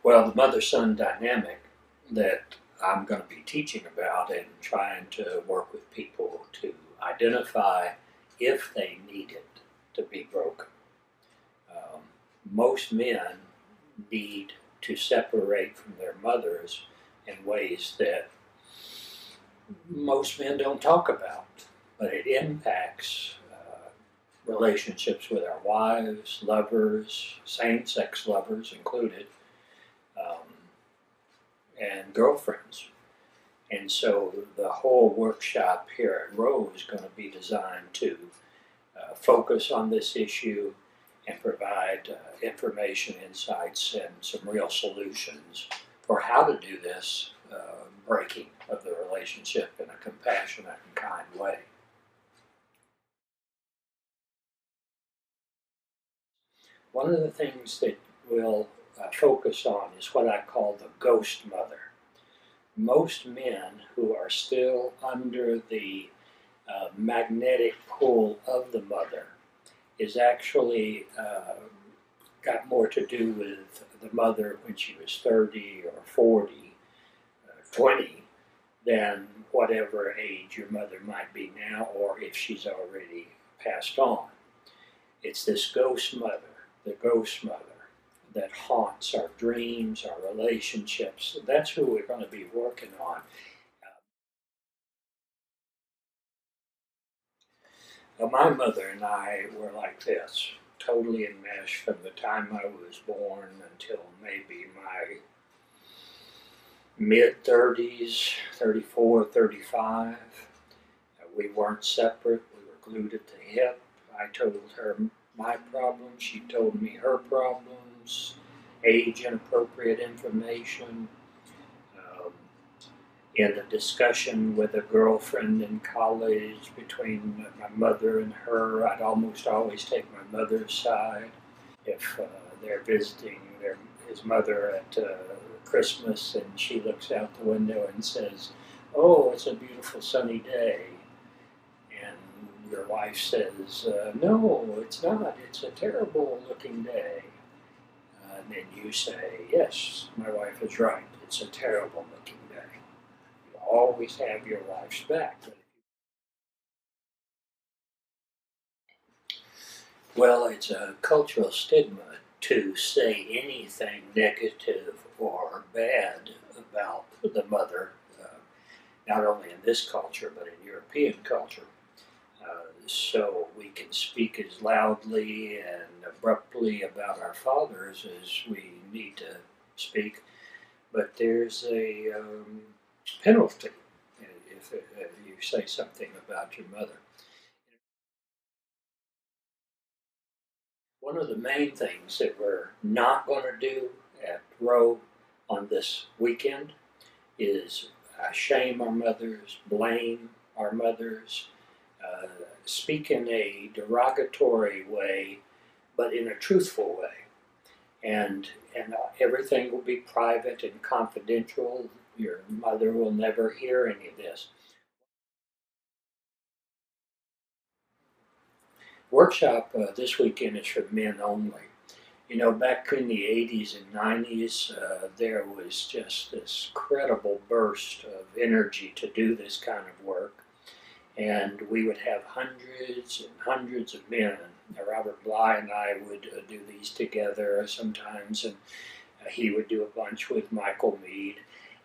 Well, the mother-son dynamic that I'm going to be teaching about and trying to work with people to identify if they need it to be broken. Um, Most men need to separate from their mothers in ways that most men don't talk about, but it impacts relationships with our wives, lovers, same-sex lovers included, um, and girlfriends. And so the whole workshop here at Rowe is going to be designed to focus on this issue and provide information, insights, and some real solutions for how to do this breaking of the relationship in a compassionate and kind way. One of the things that we'll focus on is what I call the ghost mother. Most men who are still under the magnetic pull of the mother is actually got more to do with the mother when she was 30 or 40, 20, than whatever age your mother might be now, or if she's already passed on. It's this ghost mother, the ghost mother, that haunts our dreams, our relationships. That's who we're going to be working on. My mother and I were like this, totally enmeshed from the time I was born until maybe my mid 30s, 34, 35. We weren't separate, we were glued at the hip. I told her my problems, she told me her problems, age inappropriate information. Um, in a discussion with a girlfriend in college between my mother and her, I'd almost always take my mother's side. If they're visiting his mother at Christmas and she looks out the window and says, "Oh, it's a beautiful sunny day," and your wife says, "No, it's not. It's a terrible looking day." And then you say, "Yes, my wife is right. It's a terrible looking day." You always have your wife's back. Well, it's a cultural stigma to say anything negative or bad about the mother, not only in this culture but in European culture. So we can speak as loudly and abruptly about our fathers as we need to speak, but there's a penalty if you say something about your mother. One of the main things that we're not going to do at Rowe on this weekend is shame our mothers, blame our mothers, uh, speak in a derogatory way, but in a truthful way. And everything will be private and confidential. Your mother will never hear any of this. Workshop this weekend is for men only. You know, back in the 80s and 90s, there was just this incredible burst of energy to do this kind of work. And we would have hundreds and hundreds of men. Robert Bly and I would do these together sometimes, and he would do a bunch with Michael Mead.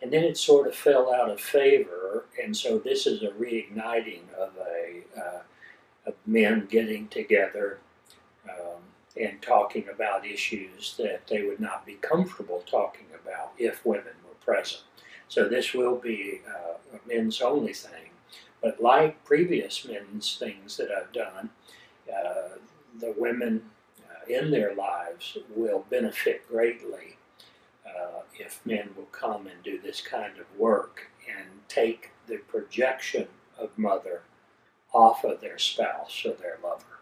And then it sort of fell out of favor, and so this is a reigniting of men getting together um, and talking about issues that they would not be comfortable talking about if women were present. So this will be a men's only thing. But like previous men's things that I've done, the women in their lives will benefit greatly if men will come and do this kind of work and take the projection of mother off of their spouse or their lover.